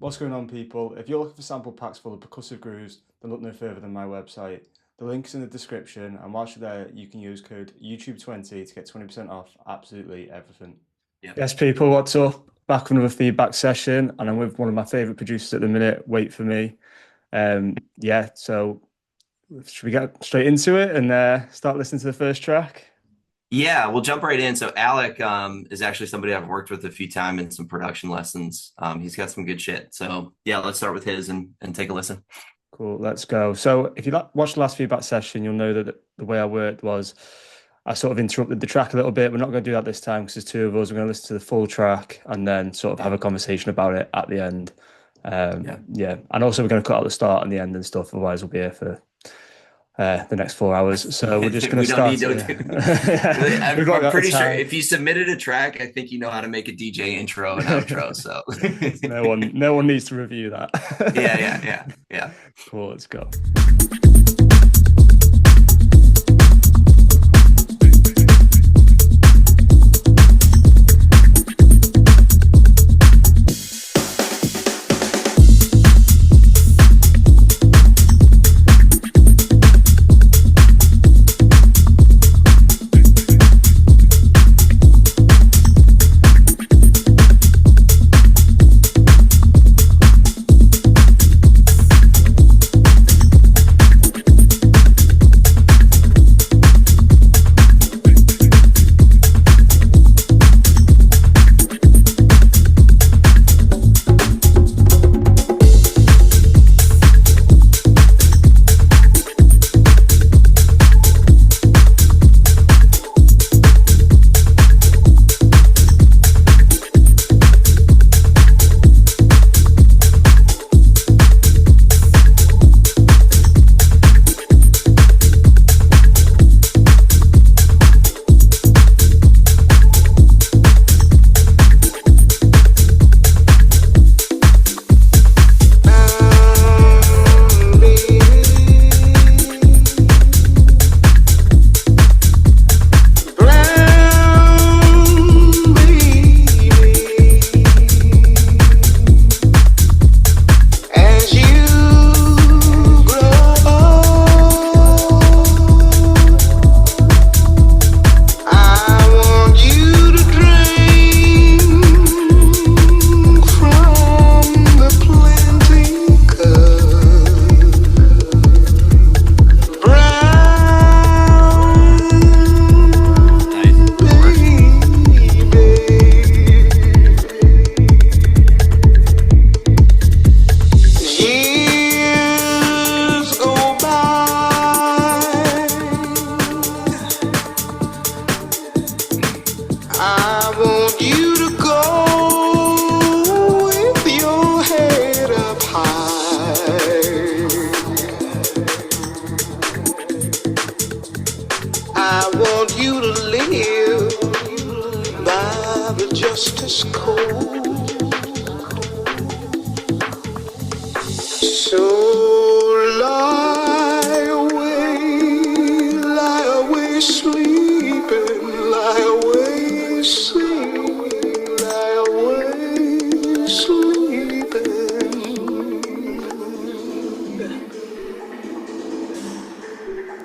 What's going on, people? If you're looking for sample packs full of percussive grooves, then look no further than my website. The link's in the description, and whilst you're there, you can use code YouTube20 to get 20% off absolutely everything. Yep. Yes, people, what's up? Back with another feedback session, and I'm with one of my favourite producers at the minute, Wait For Me. So should we get straight into it and start listening to the first track? Yeah, we'll jump right in. So Alec is actually somebody I've worked with a few times in some production lessons. He's got some good shit. So yeah, let's start with his and take a listen. Cool, let's go. So if you watched the last feedback session, you'll know that the way I worked was I sort of interrupted the track a little bit. We're not going to do that this time because there's two of us. We're going to listen to the full track and then sort of have a conversation about it at the end. Yeah. And also we're going to cut out the start and the end and stuff. Otherwise we'll be here for the next 4 hours. So we're just going to start. I'm pretty sure if you submitted a track, I think you know how to make a DJ intro and outro. So no one needs to review that. Yeah. Cool, let's go.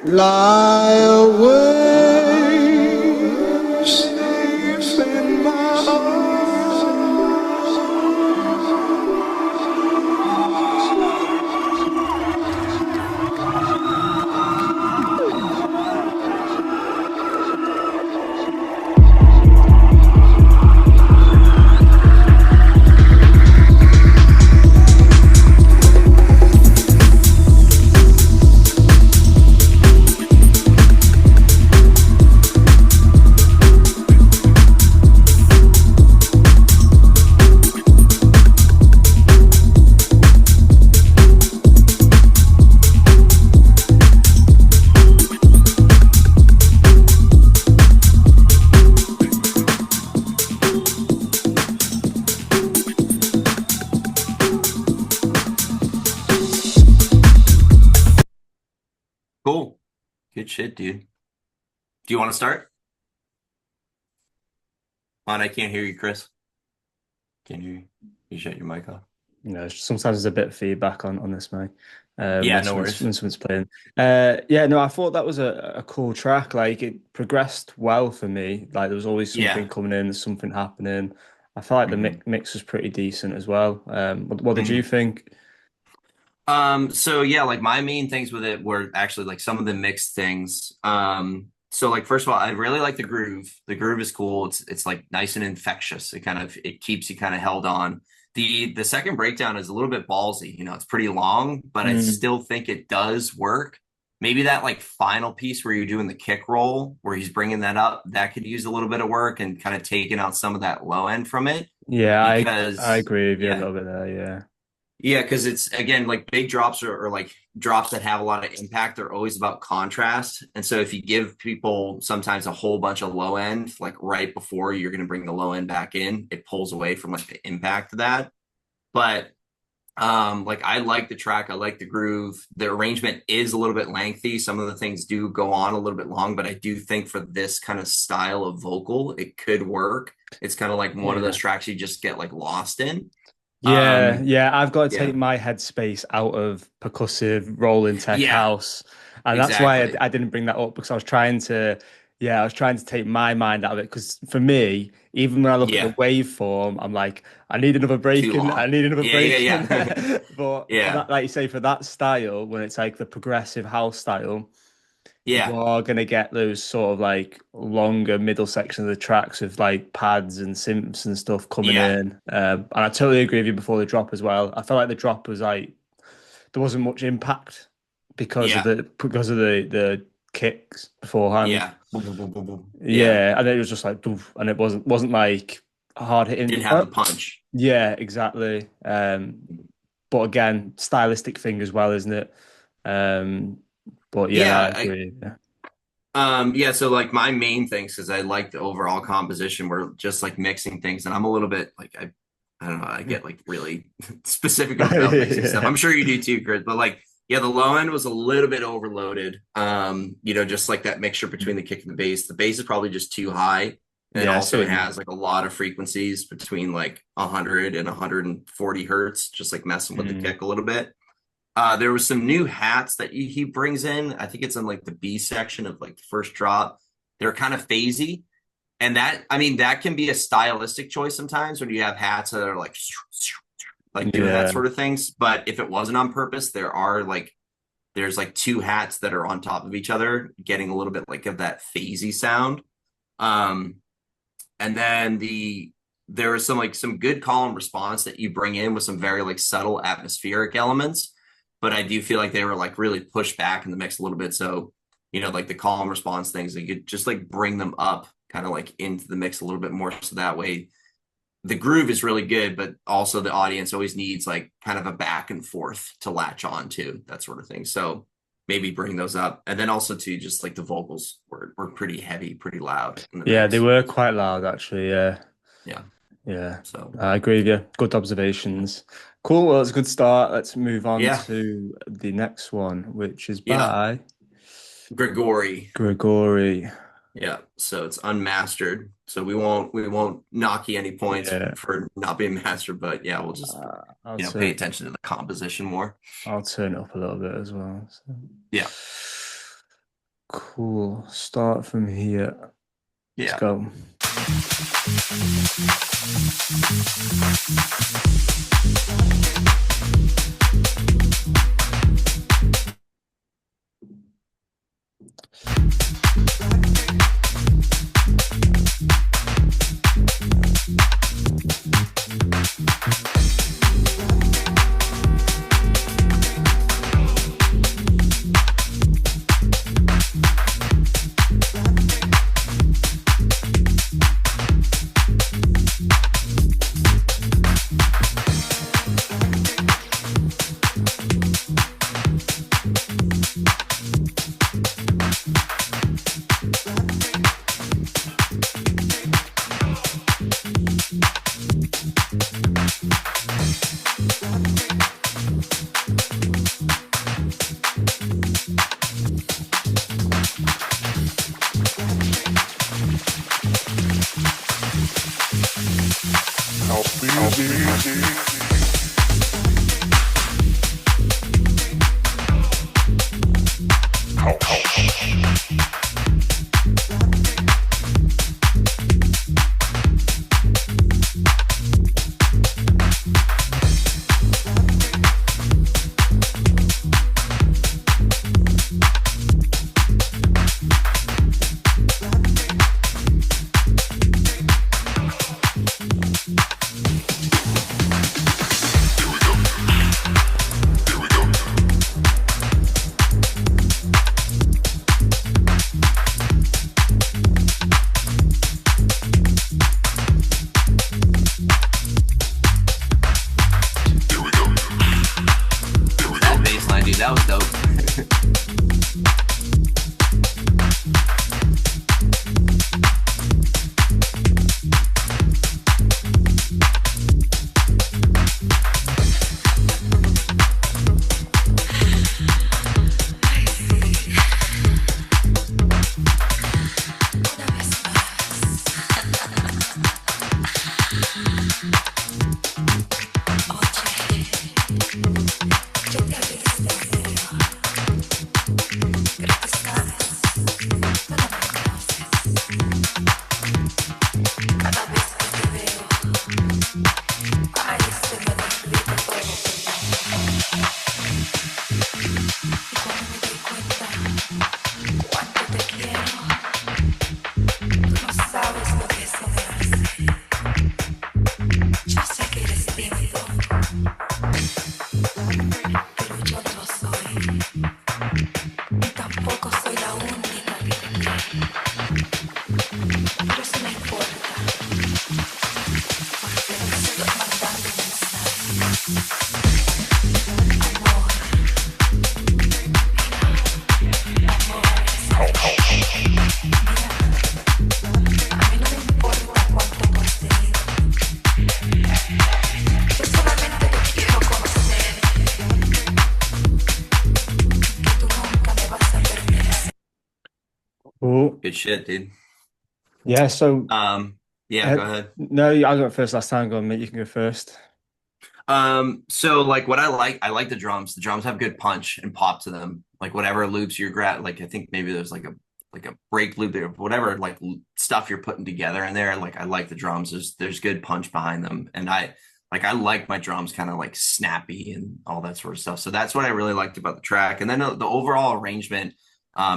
Lie away, safe in my Cool. Good shit, dude. Do you want to start? I can't hear you, Chris. Can't hear you. You shut your mic off. Sometimes there's a bit of feedback on this, mate. Yeah, no worries. When someone's playing. No, I thought that was a cool track. Like it progressed well for me. Like there was always something coming in, something happening. I felt like the mix was pretty decent as well. What did you think? So yeah, like my main things with it were actually like some of the mixed things. So like first of all, I really like the groove. The groove is cool. It's like nice and infectious. It keeps you kind of held on. The second breakdown is a little bit ballsy. It's pretty long, but I still think it does work. Maybe that like final piece where you're doing the kick roll, where he's bringing that up, that could use a little bit of work and kind of taking out some of that low end from it. Yeah, I agree with you a little bit there. Yeah. Yeah, because it's again like big drops or like drops that have a lot of impact. They're always about contrast, and so if you give people sometimes a whole bunch of low end, like right before you're going to bring the low end back in, it pulls away from like the impact of that. But like I like the track, I like the groove. The arrangement is a little bit lengthy. Some of the things do go on a little bit long, but I do think for this kind of style of vocal, it could work. It's kind of like one of those tracks you just get like lost in. I've got to take my headspace out of percussive rolling tech house, and that's why I didn't bring that up, because I was trying to take my mind out of it, because for me, even when I look at the waveform, I'm like, I need another break in. But like you say, for that style, when it's like the progressive house style, you are going to get those sort of like longer middle section of the tracks with like pads and synths and stuff coming in. And I totally agree with you before the drop as well. I felt like the drop was like, there wasn't much impact because of the kicks beforehand. And it was just like, and it wasn't like hard hitting. Didn't have the punch. Yeah, exactly. But again, stylistic thing as well, isn't it? But I agree. So like my main things, because I like the overall composition, we're just like mixing things, and I'm a little bit like I don't know, I get like really specific about mixing stuff. I'm sure you do too, Chris. But like, the low end was a little bit overloaded. Just like that mixture between the kick and the bass. The bass is probably just too high. And it also has like a lot of frequencies between like 100 and 140 hertz, just like messing with the kick a little bit. There was some new hats that he brings in. I think it's in like the B section of like the first drop. They're kind of phasey. And that can be a stylistic choice sometimes when you have hats that are like doing that sort of things. But if it wasn't on purpose, there's like two hats that are on top of each other, getting a little bit like of that phasey sound. And then there was some good call and response that you bring in with some very like subtle atmospheric elements. But I do feel like they were like really pushed back in the mix a little bit. So, like the call and response things, you could just like bring them up kind of like into the mix a little bit more. So that way the groove is really good, but also the audience always needs like kind of a back and forth to latch on to, that sort of thing. So maybe bring those up. And then also too, just like the vocals were pretty heavy, pretty loud. They were quite loud actually. Yeah. So I agree with you. Good observations. Cool. Well, it's a good start. Let's move on to the next one, which is by Gregori. Yeah. So it's unmastered. So we won't knock you any points for not being mastered, but we'll just pay attention to the composition more. I'll turn it up a little bit as well. So. Yeah. Cool. Start from here. Let's go. Pero yo no lo soy. Y tampoco soy la única que te cree. Pero eso no importa. Porque no estoy mandando mensajes. Amor. A mí no me importa cuánto he conseguido. Yo solamente te quiero conocer. Que tú nunca me vas a pertenecer. Oh, Good shit, dude. yeah. So, Yeah, go ahead. no, I went first last time. Go on, mate. You can go first. So like what I like the drums. The drums have good punch and pop to them. Like whatever loops you're like I think maybe there's like a break loop there, whatever like stuff you're putting together in there. Like I like the drums. There's good punch behind them, and I like my drums kind of like snappy and all that sort of stuff. So that's what I really liked about the track. And then the overall arrangement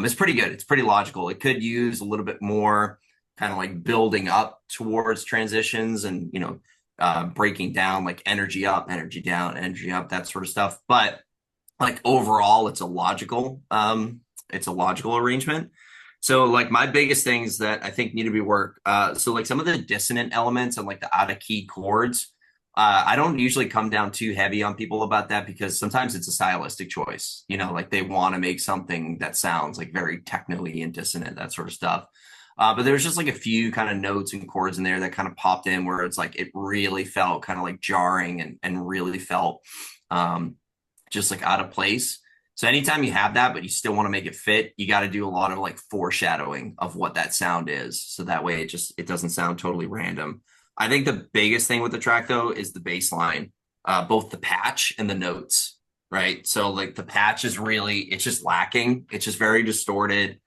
is pretty good. It's pretty logical. It could use a little bit more kind of like building up towards transitions and breaking down like energy up, energy down, energy up, that sort of stuff. But like overall, it's a logical arrangement. So like my biggest things that I think need to be worked. So like some of the dissonant elements and like the out of key chords. I don't usually come down too heavy on people about that because sometimes it's a stylistic choice. Like they want to make something that sounds like very techno-y and dissonant, that sort of stuff. But there's just like a few kind of notes and chords in there that kind of popped in where it's like it really felt kind of like jarring and really felt just like out of place. So anytime you have that, but you still want to make it fit, you got to do a lot of like foreshadowing of what that sound is. So that way it doesn't sound totally random. I think the biggest thing with the track though is the bass line, both the patch and the notes, right? So like the patch is it's just lacking. It's just very distorted.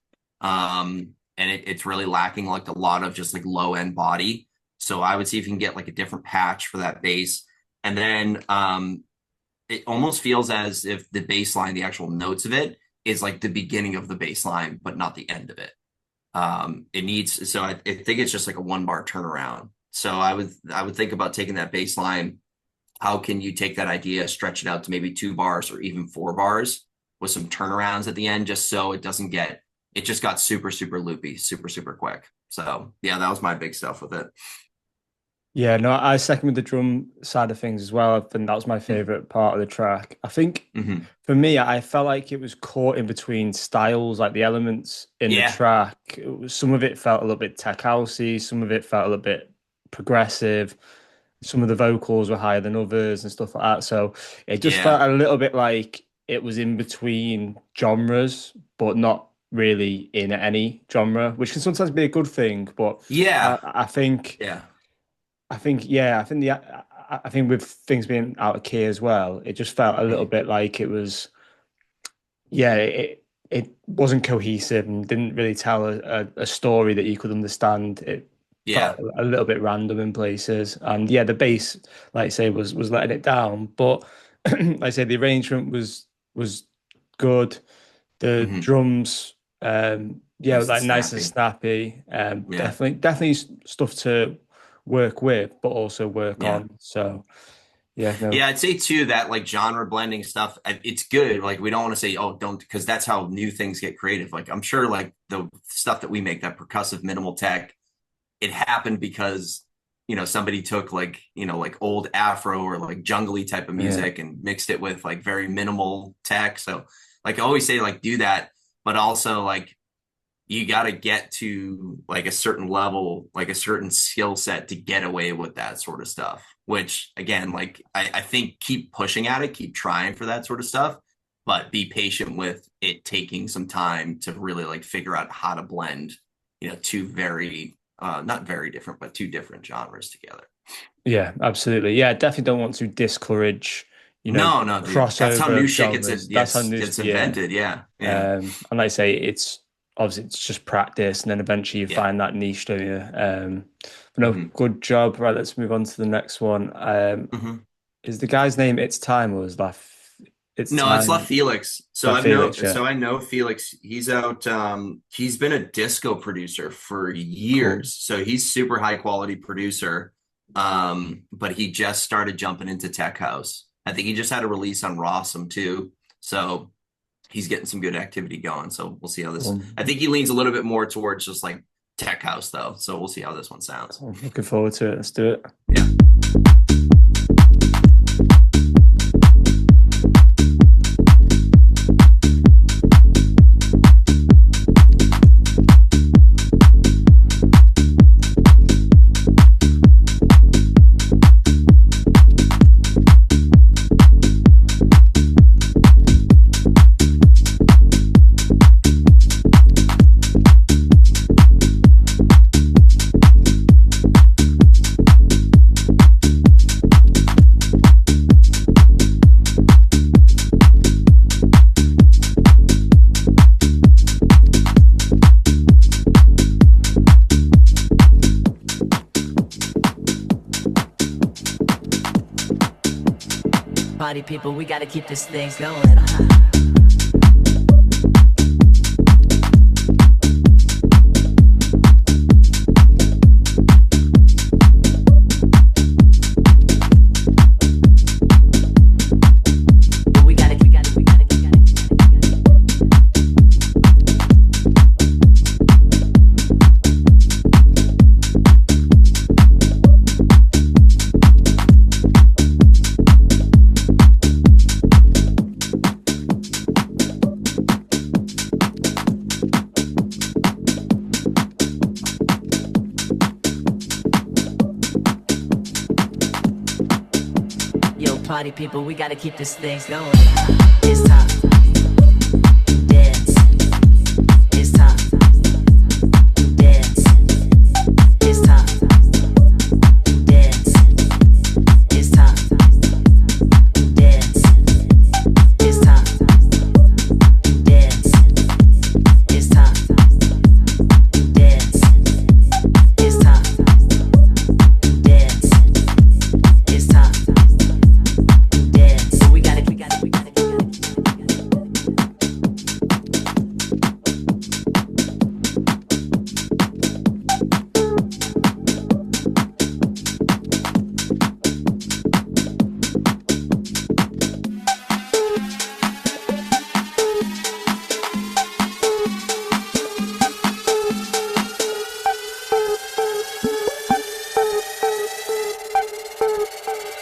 And it's really lacking like a lot of just like low end body. So I would see if you can get like a different patch for that bass. And then it almost feels as if the bass line, the actual notes of it, is like the beginning of the bass line, but not the end of it. I think it's just like a 1 bar turnaround. So I would think about taking that bass line. How can you take that idea, stretch it out to maybe 2 bars or even 4 bars with some turnarounds at the end, just so it just got super, super loopy, super, super quick. So yeah, that was my big stuff with it. Yeah, no, I second with the drum side of things as well. I think that was my favorite part of the track. I think for me, I felt like it was caught in between styles, like the elements in the track. Some of it felt a little bit tech housey, some of it felt a little bit progressive. Some of the vocals were higher than others and stuff like that. So it just felt a little bit like it was in between genres, but not really in any genre, which can sometimes be a good thing. But I think with things being out of key as well, it just felt a little bit like it was, it wasn't cohesive and didn't really tell a story that you could understand. It felt a little bit random in places, and the bass, like I say, was letting it down. But like I say, the arrangement was good. The drums, like nice and snappy. Definitely stuff to work with, but also work on. So I'd say too that like genre blending stuff, it's good. Like we don't want to say, oh, don't, because that's how new things get creative. Like I'm sure like the stuff that we make, that percussive minimal tech, it happened because somebody took like like old Afro or like jungly type of music and mixed it with like very minimal tech. So like I always say, like do that, but also like you got to get to like a certain level, like a certain skill set to get away with that sort of stuff, which again, like I think keep pushing at it, keep trying for that sort of stuff, but be patient with it taking some time to really like figure out how to blend, two very, not very different, but two different genres together. Yeah, absolutely. Yeah, definitely don't want to discourage, no, dude. That's how new shit gets invented. Yeah. And like I say, it's just practice, and then eventually you find that niche, don't you? But no, good job. Right, let's move on to the next one. Is the guy's name It's Time, or is that It's La Felix. So I know Felix. He's out. He's been a disco producer for years. Cool. So he's super high quality producer. But he just started jumping into tech house. I think he just had a release on Rossum too. So he's getting some good activity going. So we'll see how this, I think he leans a little bit more towards just like tech house though. So we'll see how this one sounds. I'm looking forward to it. Let's do it. Yeah. Party people, we gotta keep this thing going. Party people, we gotta keep this thing going. It's time to dance. It's time to dance. It's time to dance. It's time to dance. It's time to dance. It's time to dance. It's time to dance. It's time.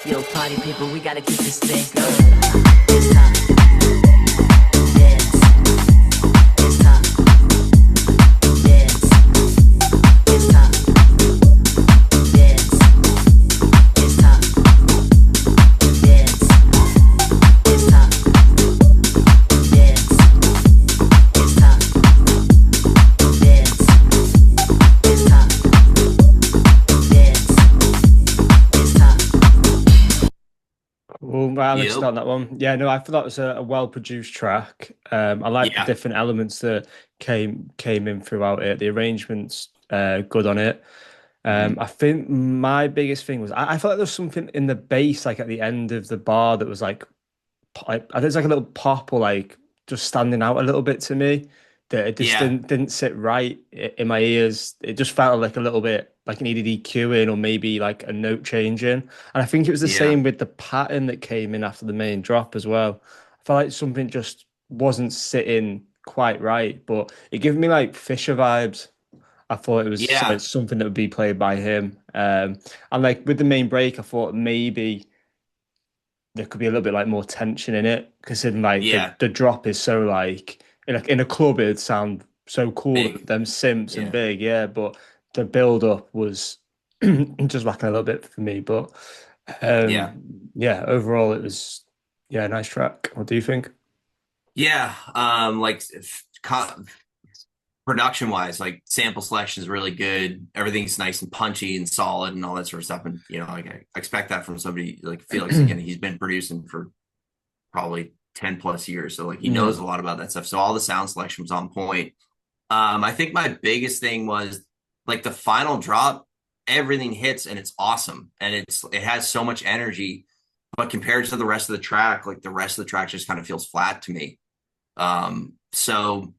Yo, party people, we gotta keep this thing going. It's time to dance. It's time to dance. It's time to dance. It's time to dance. It's time to dance. It's time to dance. It's time to dance. It's time. Well, Alex on that one. Yeah, no, I thought that was a well-produced track. I like the different elements that came in throughout it. The arrangements good on it. I think my biggest thing was I felt like there was something in the bass, like at the end of the bar, that was like I think it's like a little pop or like just standing out a little bit to me. That it just didn't sit right in my ears. It just felt like a little bit like it needed EQing or maybe like a note changing. And I think it was the same with the pattern that came in after the main drop as well. I felt like something just wasn't sitting quite right, but it gave me like Fisher vibes. I thought it was something that would be played by him. And like with the main break, I thought maybe there could be a little bit like more tension in it, considering like the drop is so like in a club it'd sound so cool, big. Them simps and big, but the build up was just lacking a little bit for me. But overall it was a nice track. What do you think? Like production wise, like sample selection is really good. Everything's nice and punchy and solid and all that sort of stuff. And like I expect that from somebody like Felix. Again, he's been producing for probably 10 plus years, so like he knows a lot about that stuff. So all the sound selection was on point. I think my biggest thing was like the final drop. Everything hits and it's awesome, and it has so much energy. But compared to the rest of the track, like the rest of the track just kind of feels flat to me. So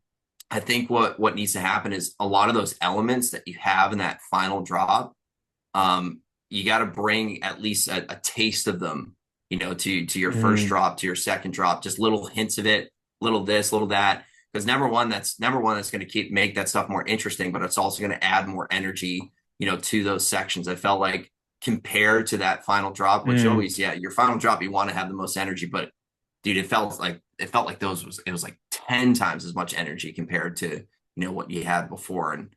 I think what needs to happen is a lot of those elements that you have in that final drop, you got to bring at least a taste of them, to your first drop, to your second drop, just little hints of it, little this, little that. Because number one, that's going to make that stuff more interesting, but it's also going to add more energy, to those sections. I felt like compared to that final drop, which always, your final drop, you want to have the most energy, but dude, it felt like it was like 10 times as much energy compared to, what you had before. And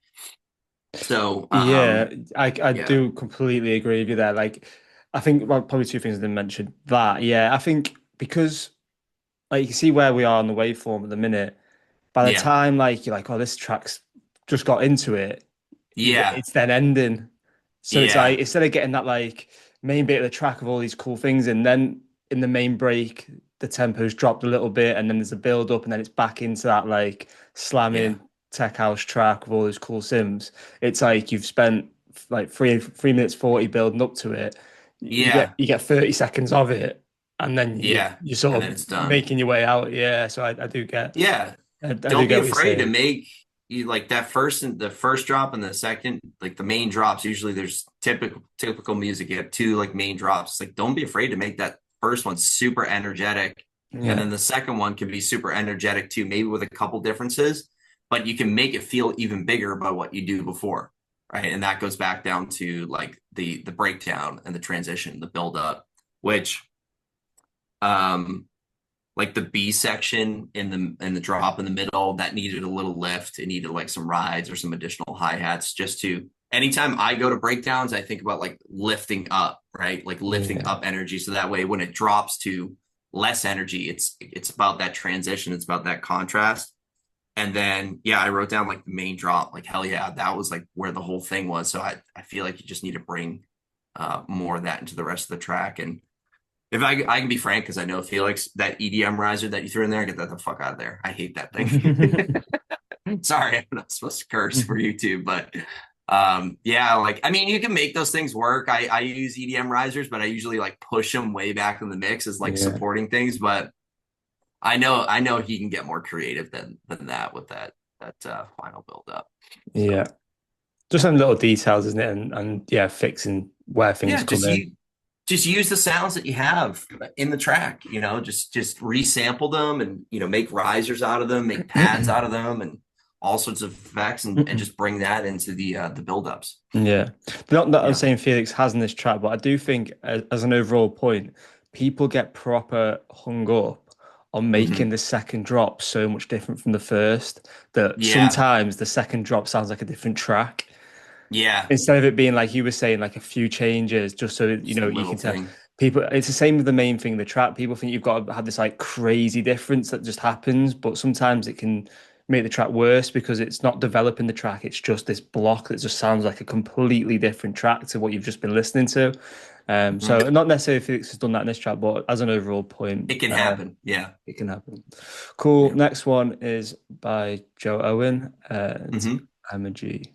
so, I do completely agree with you there. Like, I think probably two things I didn't mention that. Yeah, I think because like you see where we are on the waveform at the minute, by the time like you're like, oh, this track's just got into it, it's then ending. So it's like instead of getting that like main bit of the track of all these cool things, and then in the main break, the tempo's dropped a little bit, and then there's a build up, and then it's back into that like slamming tech house track with all those cool sims. It's like you've spent like 3 minutes 40 building up to it. You get 30 seconds of it, and then you're sort of making your way out. Yeah, so I do get. Don't be afraid to make you like that the first drop and the second, like the main drops. Usually there's typical music. You have 2 like main drops. It's like, don't be afraid to make that first one super energetic. And then the second one can be super energetic too, maybe with a couple differences, but you can make it feel even bigger by what you do before. Right. And that goes back down to like the breakdown and the transition, the build up, which, like the B section in the drop in the middle, that needed a little lift. It needed like some rides or some additional hi-hats just to, anytime I go to breakdowns, I think about like lifting up, right? Like lifting up energy. So that way when it drops to less energy, it's about that transition. It's about that contrast. And then, I wrote down like the main drop, like, hell yeah, that was like where the whole thing was. So I feel like you just need to bring more of that into the rest of the track. And if I can be frank, because I know Felix, that EDM riser that you threw in there, get that the fuck out of there. I hate that thing. Sorry, I'm not supposed to curse for YouTube, but like, I mean, you can make those things work. I use EDM risers, but I usually like push them way back in the mix as like supporting things. But I know he can get more creative than that with that final build up. So. Yeah, just some little details, isn't it? And fixing where things come in. Just use the sounds that you have in the track, just resample them and, make risers out of them, make pads out of them and all sorts of effects and just bring that into the build-ups. Yeah. Not that I'm saying Felix has in this track, but I do think as an overall point, people get proper hung up on making the second drop so much different from the first that sometimes the second drop sounds like a different track. Yeah. Instead of it being like you were saying, like a few changes, just so that you can tell people. It's the same with the main thing, the track. People think you've got to have this like crazy difference that just happens, but sometimes it can make the track worse because it's not developing the track. It's just this block that just sounds like a completely different track to what you've just been listening to. So not necessarily Felix has done that in this track, but as an overall point, it can happen. Yeah, it can happen. Cool. Yeah. Next one is by Joe Owen. I'm a G.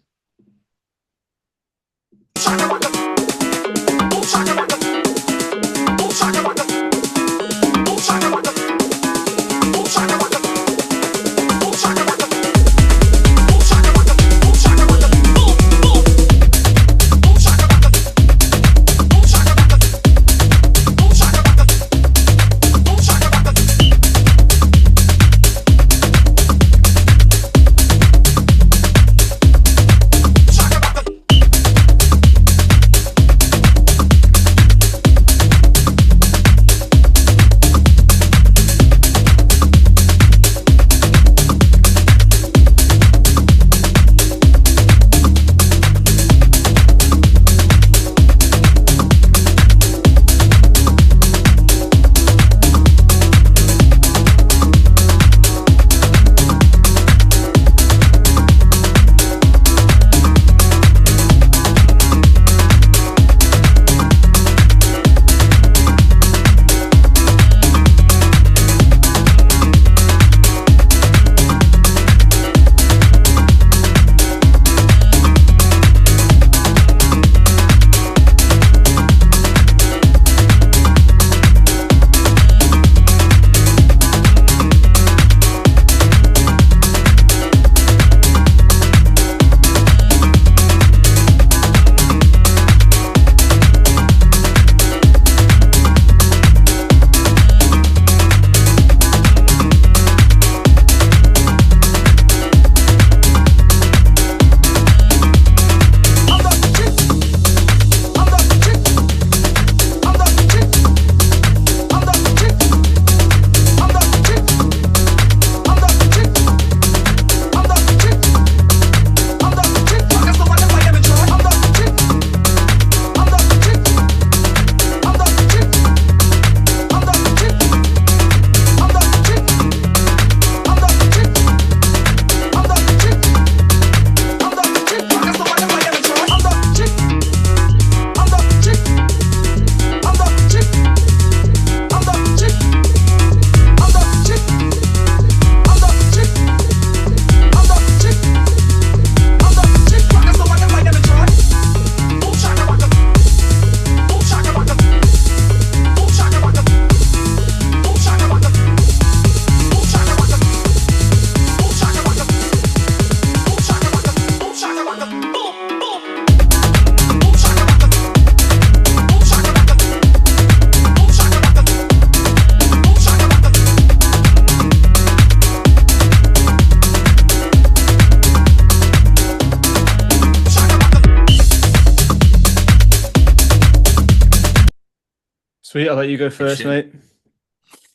Sweet. I'll let you go Good first, shit. mate.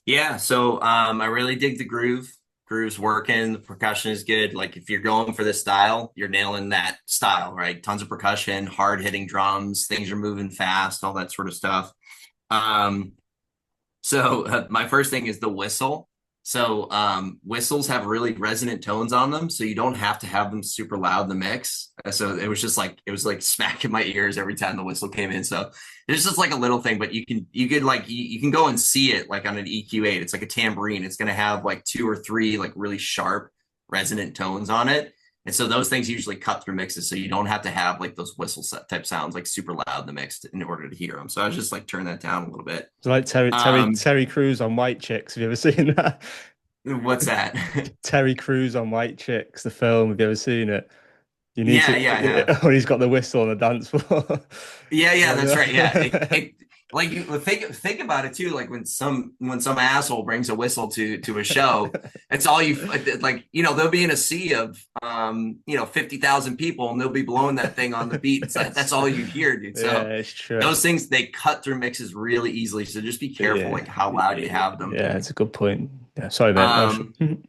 Yeah, so I really dig the groove. Groove's working, the percussion is good. Like if you're going for this style, you're nailing that style, right? Tons of percussion, hard hitting drums, things are moving fast, all that sort of stuff. Um, my first thing is the whistle. So whistles have really resonant tones on them, so you don't have to have them super loud in the mix. So it was like smacking my ears every time the whistle came in. So it's just like a little thing, but you can go and see it like on an EQ8. It's like a tambourine. It's going to have like 2 or 3 like really sharp resonant tones on it. And so those things usually cut through mixes, so you don't have to have like those whistle type sounds like super loud in the mix in order to hear them. So I was just like turn that down a little bit. It's like Terry Crews on White Chicks. Have you ever seen that? What's that? Terry Crews on White Chicks, the film. Have you ever seen it? You need Yeah, to. yeah, I have. When he's got the whistle on the dance floor. Yeah, that's right. Yeah, like think about it too. Like when some asshole brings a whistle to a show, it's all you like. You know, they'll be in a sea of 50,000 people, and they'll be blowing that thing on the beat. It's like, that's all you hear, dude. So Yeah, it's true. those things, they cut through mixes really easily. So just be careful like how loud you have them. Yeah, it's a good point. Yeah, sorry, mate.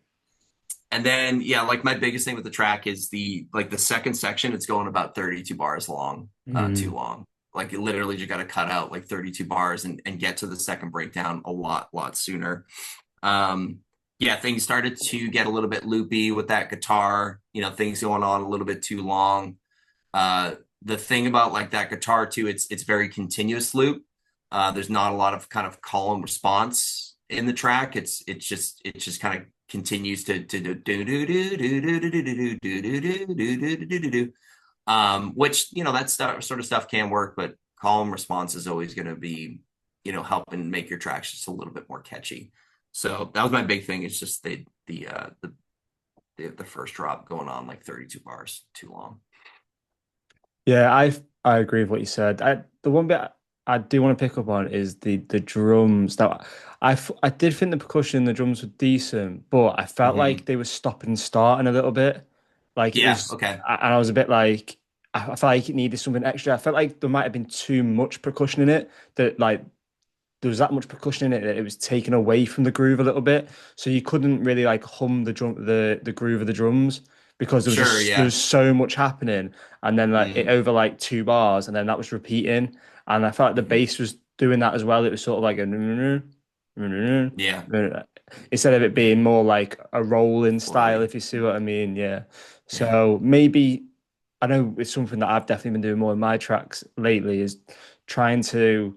And then like my biggest thing with the track is the second section. It's going about 32 bars long, too long. Like you literally just got to cut out like 32 bars and get to the second breakdown a lot sooner. Things started to get a little bit loopy with that guitar, things going on a little bit too long. The thing about like that guitar too, it's very continuous loop. There's not a lot of kind of call and response in the track. It's just kind of continues to which that sort of stuff can work, but call and response is always going to be helping make your tracks just a little bit more catchy. So that was my big thing. It's just the first drop going on like 32 bars too long. Yeah, I agree with what you said. The one bit I do want to pick up on is the drums. Now, I did think the percussion and the drums were decent, but I felt like they were stopping and starting a little bit. Like okay. And I was a bit like, I felt like it needed something extra. I felt like there might have been too much percussion in it, that like there was that much percussion in it that it was taken away from the groove a little bit. So you couldn't really like hum the groove of the drums, because there was there was so much happening, and then like it over like 2 bars, and then that was repeating. And I felt like the bass was doing that as well. It was sort of like instead of it being more like a rolling style, if you see what I mean. Yeah. So maybe, I know it's something that I've definitely been doing more in my tracks lately, is trying to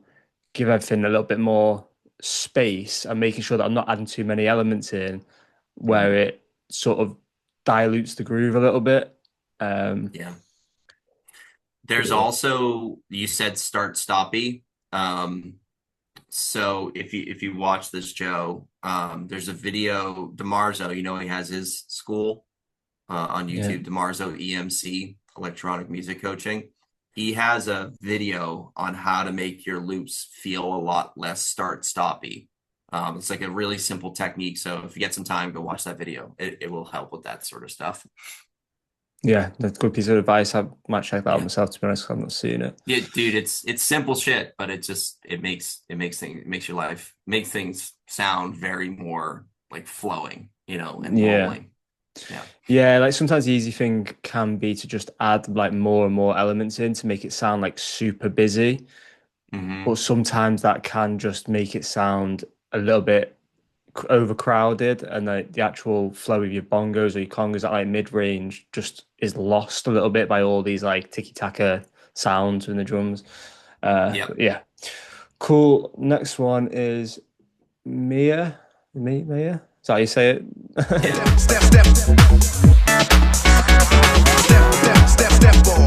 give everything a little bit more space and making sure that I'm not adding too many elements in where it sort of dilutes the groove a little bit. There's also, you said start stoppy. So if you watch this, Joe, there's a video, DeMarzo, he has his school on YouTube, DeMarzo EMC, electronic music coaching. He has a video on how to make your loops feel a lot less start stoppy. It's like a really simple technique. So if you get some time, go watch that video. It will help with that sort of stuff. Yeah, that's a good piece of advice. I might check that out myself, to be honest. I'm not seeing it. Yeah, dude, it's simple shit, but it makes things sound very more like flowing, and rolling. Yeah, like sometimes the easy thing can be to just add like more and more elements in to make it sound like super busy. But sometimes that can just make it sound a little bit overcrowded, and the actual flow of your bongos or your congas at like mid-range just is lost a little bit by all these like tiki-taka sounds in the drums. Yeah, cool. Next one is Mia. Is that how you say it? Step, step, step, ball. Step, step, ball.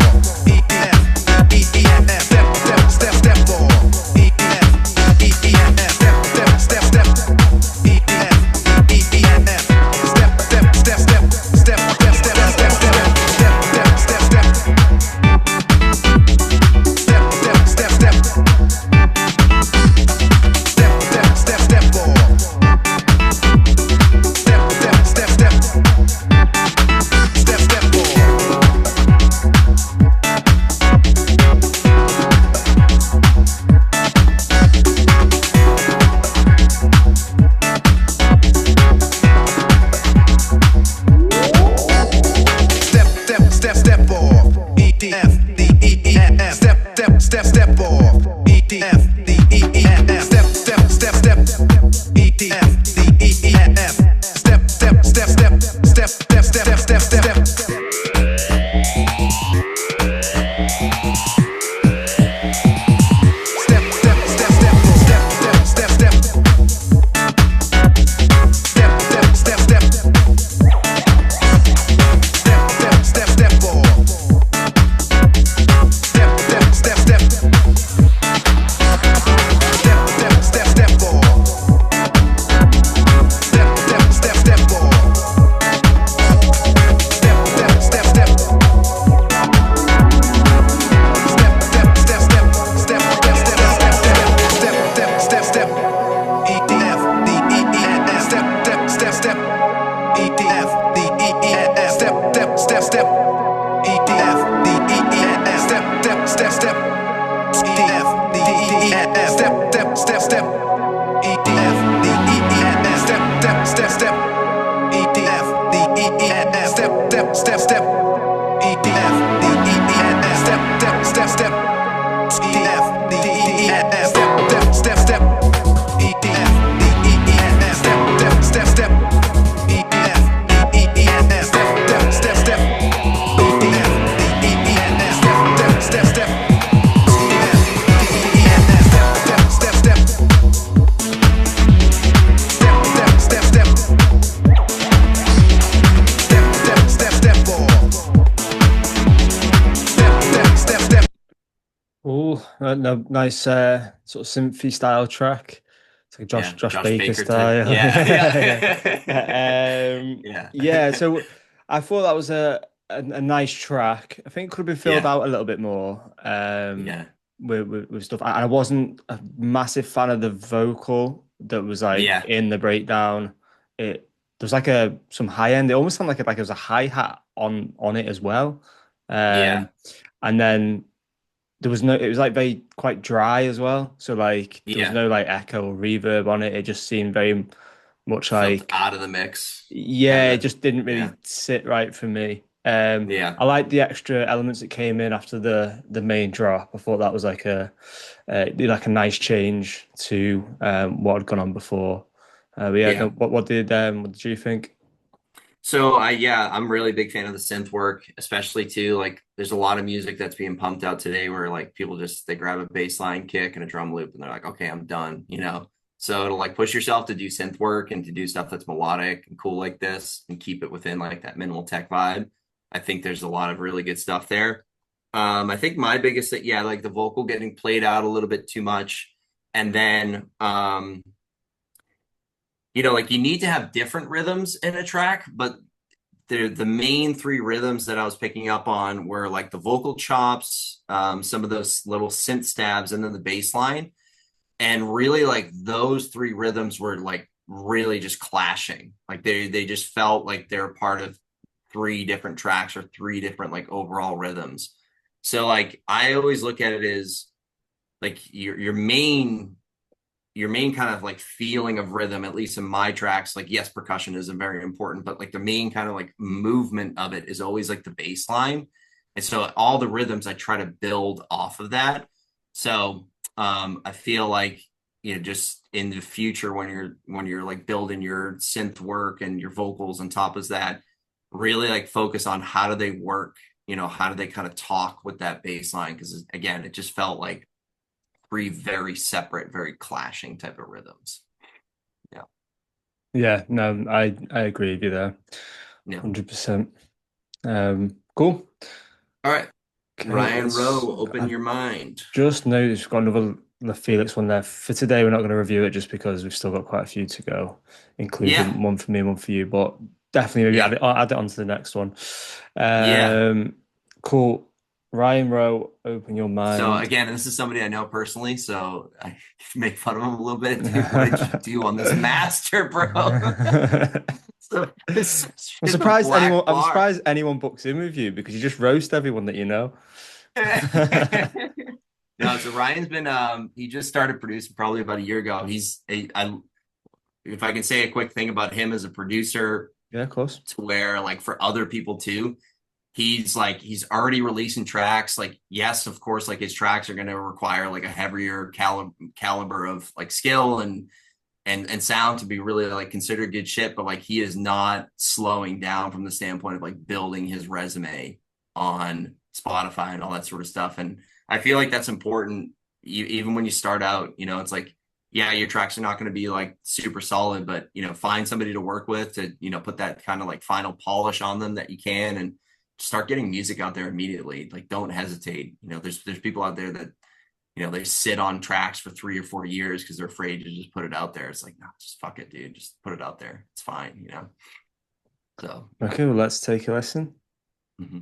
step, step. E D F D E E F step, step, step, step. E D F D E E F step, step, step, step. E D F D E E F step, step, step, step. E D F D E E F step, step, step, step. E D F D E E F step, step, step, step. E D F D E E F step, step, step, step. E D F D E E F step, step, step, step. Step, step, step, step. Step, step, step, step, ball. Step, step, step, step. Cool. No, nice sort of synthy style track. It's like Yeah, Josh Josh Baker Baker type. style. Yeah. Yeah. Yeah. So I thought that was a nice track. I think it could have been filled Yeah. out a little bit more. Yeah. With stuff. I wasn't a massive fan of the vocal that was like Yeah. in the breakdown. There's like some high end. It almost sounded like it was a hi hat on it as well. Yeah. And then there was no. It was like very quite dry as well. So like there was Yeah. no like echo or reverb on it. It just seemed very much Felt like out of the mix. yeah. It Kinda. just didn't really Yeah. sit right for me. Yeah. I like the extra elements that came in after the main drop. I thought that was like a nice change to what had gone on before. But yeah, Yeah. no, what did you think? So I'm really a big fan of the synth work, especially too, like there's a lot of music that's being pumped out today where like people they grab a bass line kick and a drum loop and they're like, okay, I'm done, you know? So to like push yourself to do synth work and to do stuff that's melodic and cool like this and keep it within like that minimal tech vibe. I think there's a lot of really good stuff there. I think my biggest thing, like the vocal getting played out a little bit too much. And then like you need to have different rhythms in a track, but the main three rhythms that I was picking up on were like the vocal chops, some of those little synth stabs, and then the bass line. And really like those three rhythms were like really just clashing. Like they just felt like they're part of three different tracks or three different like overall rhythms. So like I always look at it as like your main kind of like feeling of rhythm, at least in my tracks, like yes, percussion is very important, but like the main kind of like movement of it is always like the bass line. And so all the rhythms I try to build off of that. So I feel like, just in the future when you're like building your synth work and your vocals on top of that, really like focus on how do they work, how do they kind of talk with that bass line? Because again, it just felt like three very separate, very clashing type of rhythms. Yeah, no, I agree with you there, Yeah. 100%. Cool. All right. Okay, Ryan Rowe, open your mind. Just noticed we've got another Felix one there. For today, we're not going to review it just because we've still got quite a few to go, including one for me, one for you. But definitely maybe add it on to the next one. Cool. Ryan Rowe, open your mind. So again, this is somebody I know personally, so I make fun of him a little bit. Dude, what did you do on this master, bro? I'm surprised anyone books in with you because you just roast everyone that you know. No, so Ryan's been he just started producing probably about a year ago. If I can say a quick thing about him as a producer, yeah, of course, to where like for other people too, he's already releasing tracks. Like, yes, of course, like his tracks are going to require like a heavier caliber of like skill and sound to be really like considered good shit. But like he is not slowing down from the standpoint of like building his resume on Spotify and all that sort of stuff. And I feel like that's important. Even when you start out, it's like, yeah, your tracks are not going to be like super solid, but find somebody to work with to, put that kind of like final polish on them that you can, and start getting music out there immediately. Like, don't hesitate. There's people out there that, they sit on tracks for 3 or 4 years because they're afraid to just put it out there. It's like, no, just fuck it, dude. Just put it out there. It's fine, So. Okay, well, let's take a listen. Mm-hmm.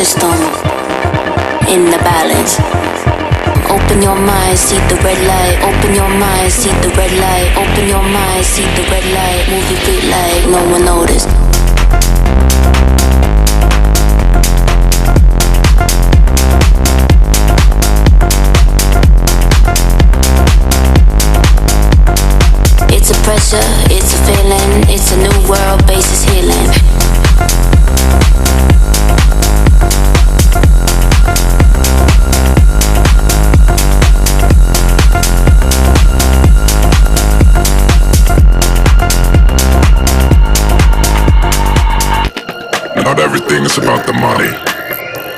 system in the balance. Open your mind, see the red light. Open your mind, see the red light. Open your mind, see the red light. Move your feet like no one noticed. It's a pressure, it's a feeling, it's a new world, base is healing. Not everything is about the money.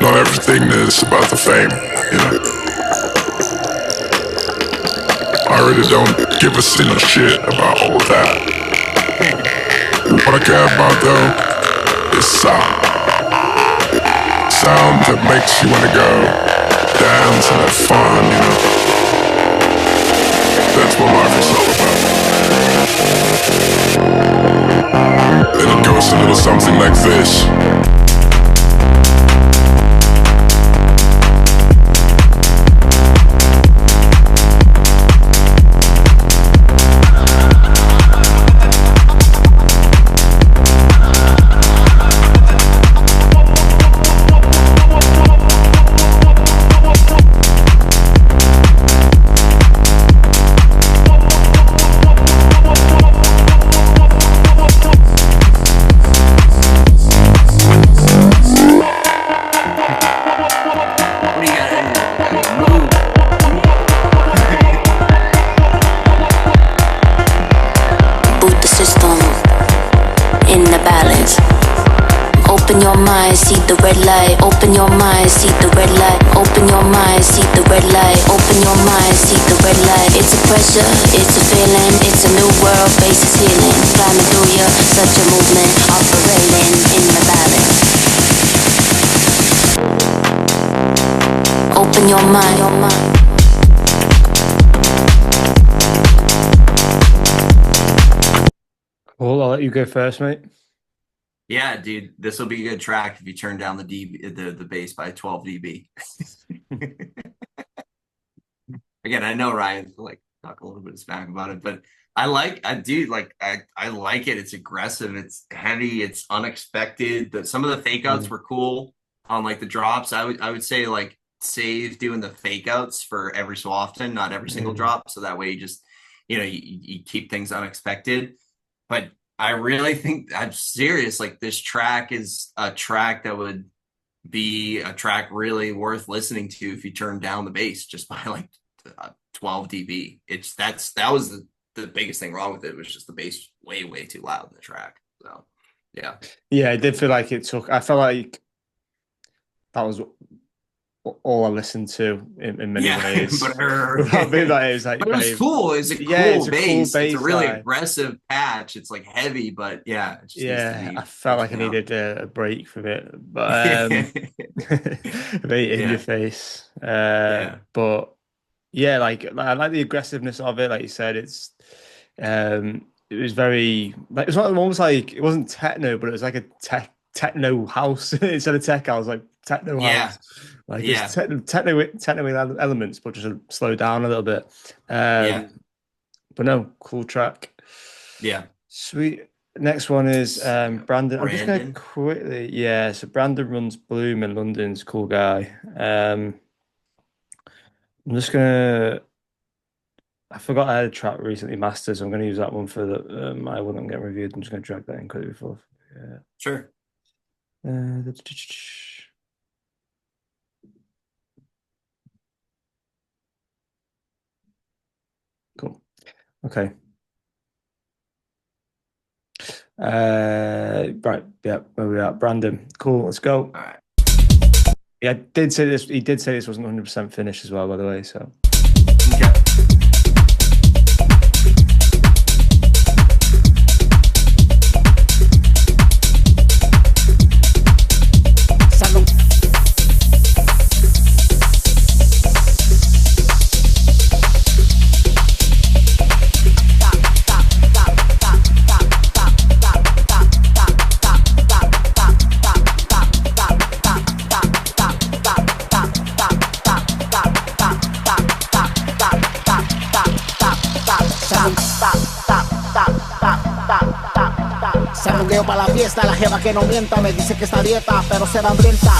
Not everything is about the fame, you know. I really don't give a single shit about all of that. What I care about though is sound. Sound that makes you wanna go dance and have fun, you know. That's what life is all about. And it goes a little something like this. Open your mind, see the red light. Open your mind, see the red light. Open your mind, see the red light. Open your mind, see the red light. It's a pressure, it's a feeling, it's a new world, base is healing. Climbing through you, such a movement, operating in the balance. Open your mind, Cool, I'll let you go first, mate. Yeah, dude, this will be a good track if you turn down the bass by 12 dB. Again, I know Ryan like talk a little bit of smack about it, but I like it. It's aggressive, it's heavy, it's unexpected. Some of the fake outs were cool on like the drops. I would say like save doing the fake outs for every so often, not every single drop, so that way you just you keep things unexpected. But I really think, I'm serious, like this track is a track that would be a track really worth listening to if you turn down the bass just by like 12 dB. That was the biggest thing wrong with it, was just the bass way too loud in the track. So yeah, it did feel like it took. I felt like that was all I listened to in many ways. But it was cool. It's a cool bass. It's a really aggressive patch. It's like heavy, but yeah. It just I felt like I needed a break from it, but very in your face. But yeah, like I like the aggressiveness of it. Like you said, it was very like it was almost like it wasn't techno, but it was like a techno house instead of tech house, like techno house. Like it's techno elements, but just slow down a little bit. But no, cool track. Yeah, sweet. Next one is Brandon. I'm just gonna quickly. Yeah, so Brandon runs Bloom in London's cool guy. I'm just gonna. I forgot I had a track recently mastered, so I'm gonna use that one for the my one I'm getting reviewed. I'm just gonna drag that in quickly before. Yeah. Sure. Cool. Okay. Right. Yeah. Where we are. Brandon. Cool. Let's go. All right. Yeah, he did say this wasn't 100% finished as well, by the way. So. Okay. Sangueo para la fiesta, la jeva que no mienta, me dice que está a dieta, pero se va hambrienta.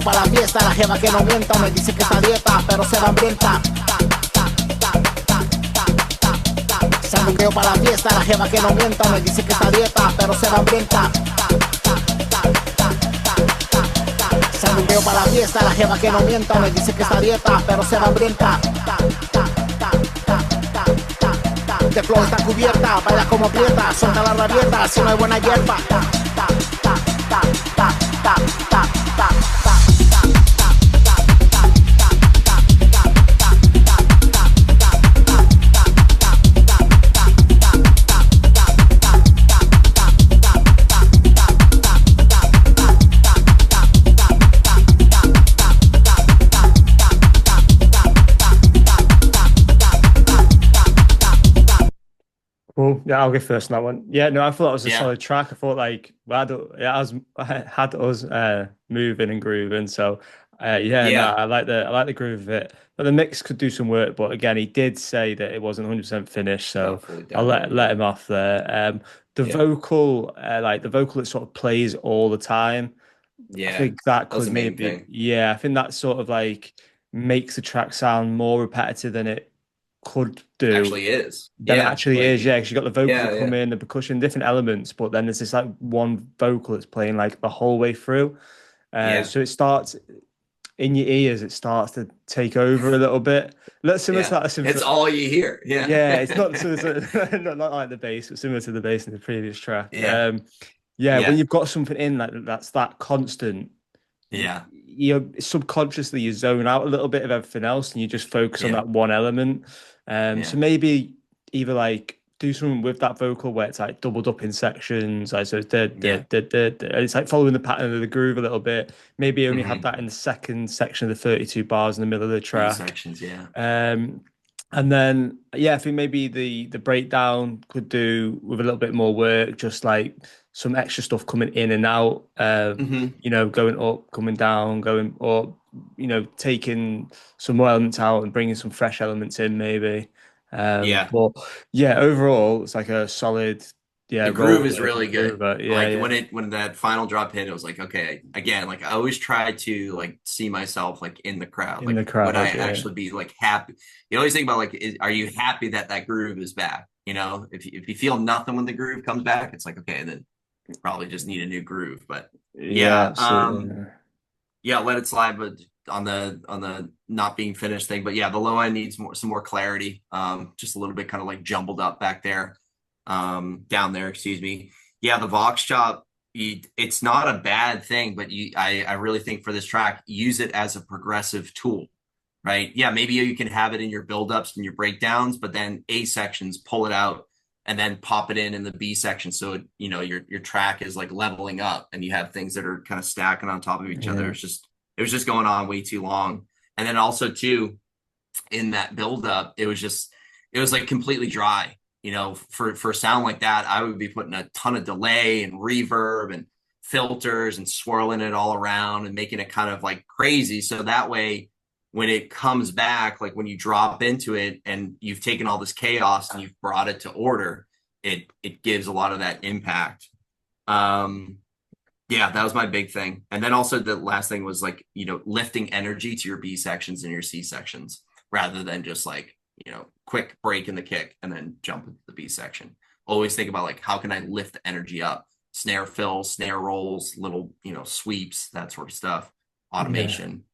Para la fiesta, la jeva que no mienta, me dice que está a dieta, pero se va hambrienta. Sangueo para la fiesta, la jeva que no mienta, me dice que está a dieta, pero se va hambrienta. Sangueo para la fiesta, la jeva que no mienta, me dice que está a dieta, pero se va hambrienta. De flow está cubierta, baila como aprieta, suelta la rabieta, si no hay buena hierba. Cool. Yeah, I'll go first on that one. Yeah, no, I thought that was a Yeah. solid track. I thought like had us moving and grooving. So yeah, Yeah. no, I like the groove of it. But the mix could do some work. But again, he did say that it wasn't 100% finished. So Hopefully I'll down let him off there. The Yeah. vocal, like the vocal that sort of plays all the time. I Yeah, think that that was could the main maybe, thing. yeah, I think that sort of like makes the track sound more repetitive than it could do. Actually is. Than it Yeah, actually like, is, yeah, because you got the vocals yeah, that come in, the percussion, different elements, but then there's this like one vocal that's playing like the whole way through. Yeah. So it starts in your ears, it starts to take over a little bit. Let's similar Yeah. to that. It's all you hear. Yeah. Yeah, it's not not like the bass, but similar to the bass in the previous track. Yeah. Yeah, Yeah. when you've got something in like that's that constant, Yeah. you subconsciously you zone out a little bit of everything else and you just focus on Yeah. that one element. Yeah. So maybe either like do something with that vocal where it's like doubled up in sections, like so it's like following the pattern of the groove a little bit. Maybe only have that in the second section of the 32 bars in the middle of the track. Sections, yeah. And then I think maybe the breakdown could do with a little bit more work, just like some extra stuff coming in and out, you know, going up, coming down, going up, you know, taking some more elements out and bringing some fresh elements in maybe. But yeah, overall it's like a solid, The roll groove is with really good. groove, yeah, when that final drop hit, it was like, okay, again, like I always try to like see myself like in the crowd. In the crowd, would I yeah. actually be like happy? You always think about like, are you happy that that groove is back? You know, if you feel nothing when the groove comes back, it's like, okay, then you probably just need a new groove. But absolutely. Let it slide, but on the not being finished thing. But yeah, the low end needs some more clarity. Just a little bit kind of like jumbled up back there. Down there, excuse me. Yeah, the Vox chop, it's not a bad thing, but I really think for this track, use it as a progressive tool, right? Yeah, maybe you can have it in your buildups and your breakdowns, but then A sections, pull it out and then pop it in the B section. So, you know, your track is like leveling up and you have things that are kind of stacking on top of each other. It was just going on way too long. And then also too, in that buildup, it was like completely dry. You know, for a sound like that, I would be putting a ton of delay and reverb and filters and swirling it all around and making it kind of like crazy. So that way, when it comes back, like when you drop into it and you've taken all this chaos and you've brought it to order, it gives a lot of that impact. Yeah, that was my big thing. And then also the last thing was like, lifting energy to your B sections and your C sections rather than just like, quick break in the kick and then jump into the B section. Always think about like, how can I lift the energy up? Snare fills, snare rolls, little, sweeps, that sort of stuff, automation.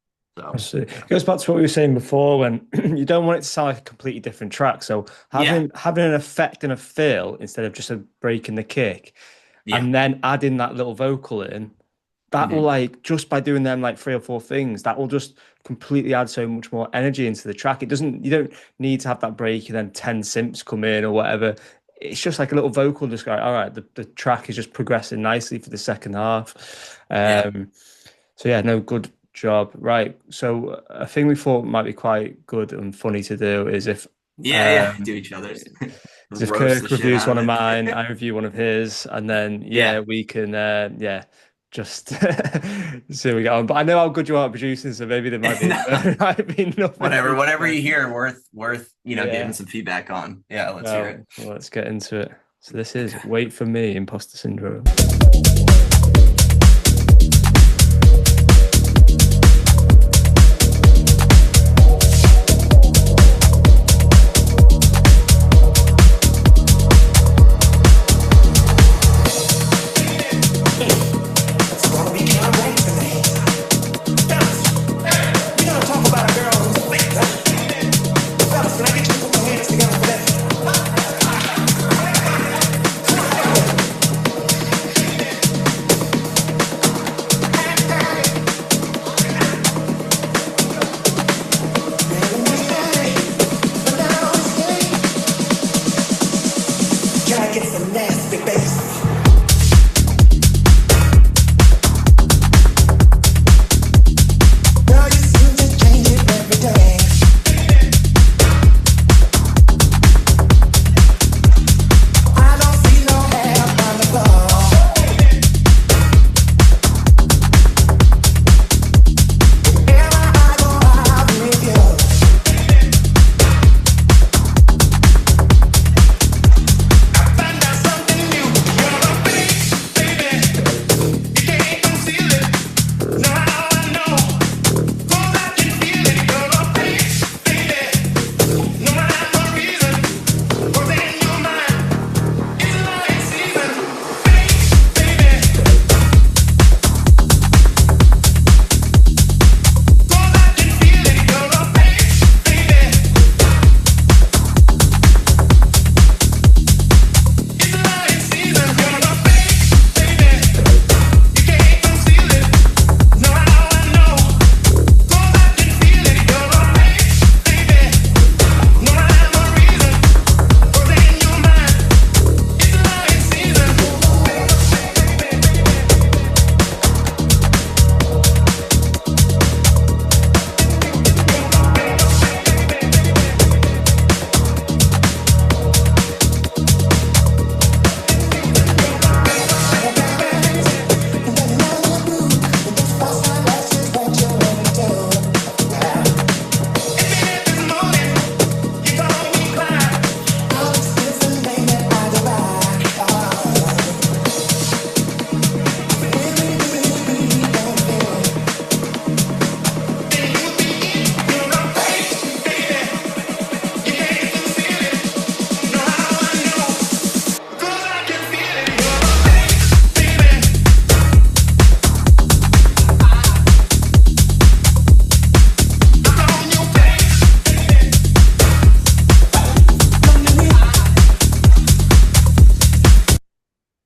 So it goes back to what we were saying before when you don't want it to sound like a completely different track. So having an effect and a fill instead of just a break in the kick, and then adding that little vocal in, that will like just by doing them like 3 or 4 things, that will just completely add so much more energy into the track. You don't need to have that break and then 10 simps come in or whatever. It's just like a little vocal, just going, all right, the track is just progressing nicely for the second half. So yeah, no, good job. Right. So a thing we thought might be quite good and funny to do is if do each other's. if Kirk reviews one of mine, I review one of his, and then we can just see how we get on. But I know how good you are at producing, so maybe there might be, nothing. Whatever you hear worth giving some feedback on. Yeah, let's hear it. Well, let's get into it. So this is Wait for Me, Imposter Syndrome.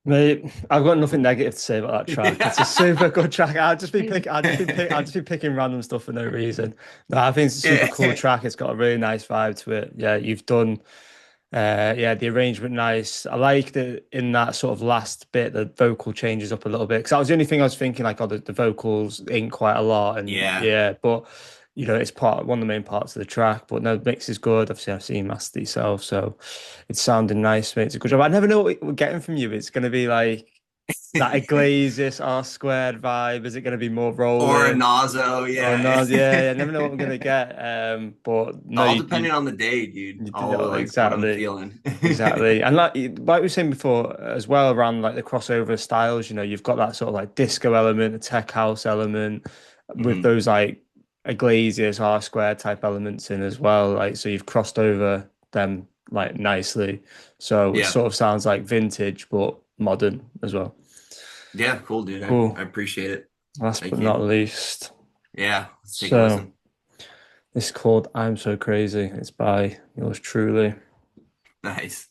Mate, I've got nothing negative to say about that track. It's a super good track. I'll just be picking random stuff for no reason. No, I think it's a super cool track. It's got a really nice vibe to it. Yeah, you've done the arrangement nice. I like that in that sort of last bit, the vocal changes up a little bit. Because that was the only thing I was thinking, like, the vocals ain't quite a lot. And but it's one of the main parts of the track. But no, the mix is good. Obviously, I've seen Master yourself, so it's sounding nice, mate. It's a good job. I never know what we're getting from you. It's going to be like that Iglesias R squared vibe? Is it going to be more Or a rolling? Nazo, Or yeah. no? Yeah, I never know what I'm going to get. But no, All depending on the day, dude. you did All like what I'm exactly. feeling. Exactly. And like we were saying before as well around like the crossover styles, you've got that sort of like disco element, a tech house element with Mhm. those like Iglesias R square type elements in as well. Like so you've crossed over them like nicely. So it Yeah. sort of sounds like vintage but modern as well. Yeah, cool, dude. Cool. I appreciate it. Last but Thank you. not least. Yeah, let's take a So listen. this is called I'm So Crazy. It's by yours truly. Nice.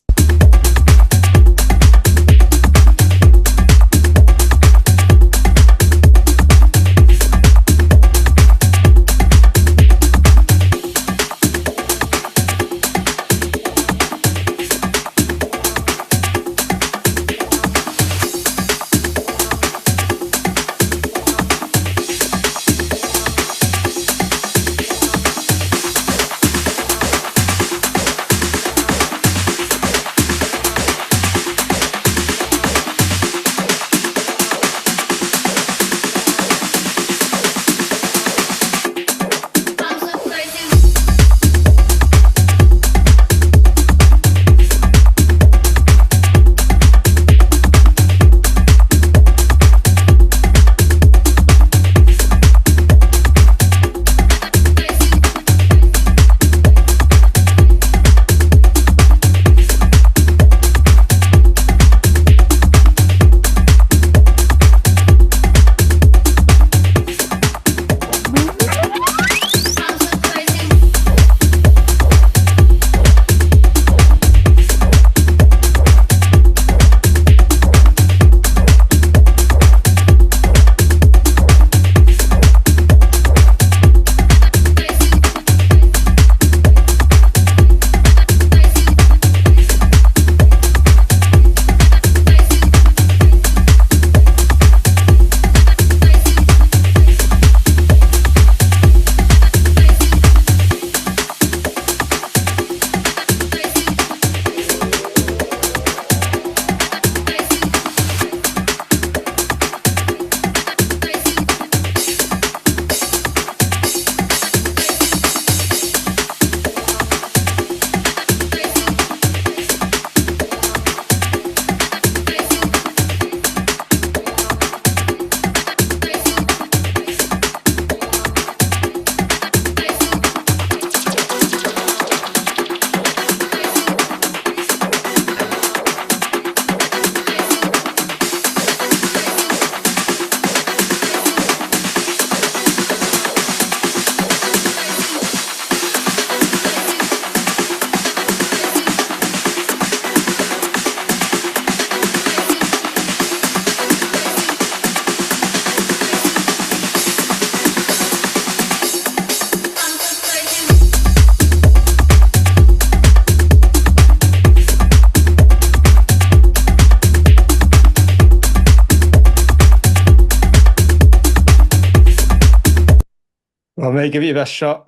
Well, mate, give it your best shot.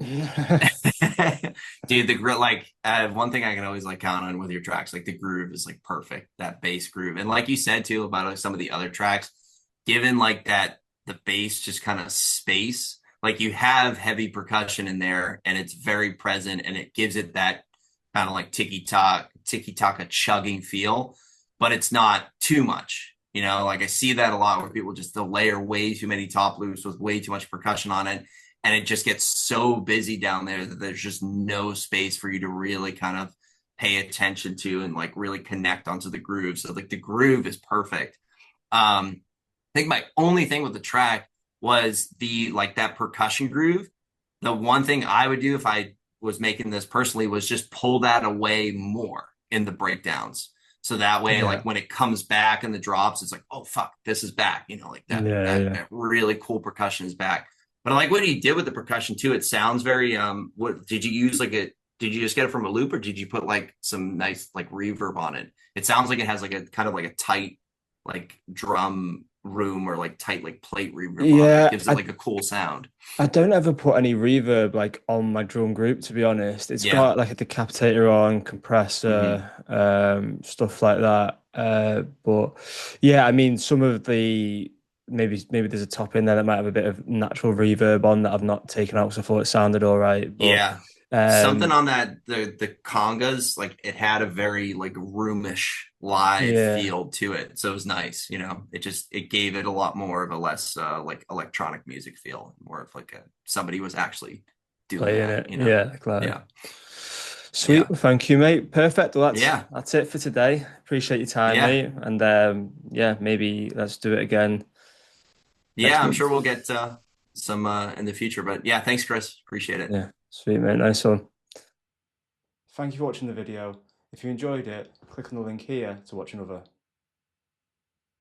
Dude, one thing I can always like count on with your tracks, like the groove is like perfect, that bass groove. And like you said too about like some of the other tracks, given like that the bass just kind of space, like you have heavy percussion in there and it's very present and it gives it that kind of like tiki taka chugging feel, but it's not too much. Like I see that a lot where people just they'll layer way too many top loops with way too much percussion on it and it just gets so busy down there that there's just no space for you to really kind of pay attention to and like really connect onto the groove. So like the groove is perfect. I think my only thing with the track was the like that percussion groove. The one thing I would do if I was making this personally was just pull that away more in the breakdowns. So that way, Yeah. like when it comes back in the drops, it's like, oh fuck, this is back. Like that, that really cool percussion is back. But I like what he did with the percussion too. It sounds very what did you use did you just get it from a loop or did you put like some nice like reverb on it? It sounds like it has like a kind of like a tight like drum room or like tight like plate reverb on it. It gives it like a cool sound. I don't ever put any reverb like on my drum group, to be honest. It's got like a decapitator on, compressor, stuff like that. But yeah, I mean, some of the maybe there's a top in there that might have a bit of natural reverb on that I've not taken out because I thought it sounded all right. But Yeah. Something on that the congas, like it had a very like roomish live yeah, feel to it. So it was nice, it gave it a lot more of a less like electronic music feel, more of like somebody was actually doing playing that, it. Yeah, glad. Yeah. Sweet. Yeah. Well, thank you, mate. Perfect. Well, Yeah. that's it for today. Appreciate your time, Yeah. mate. And yeah, maybe let's do it again next Yeah, I'm sure month. we'll get some in the future. But yeah, thanks, Chris. Appreciate it. Yeah, sweet, mate. Nice one. Thank you for watching the video. If you enjoyed it, click on the link here to watch another.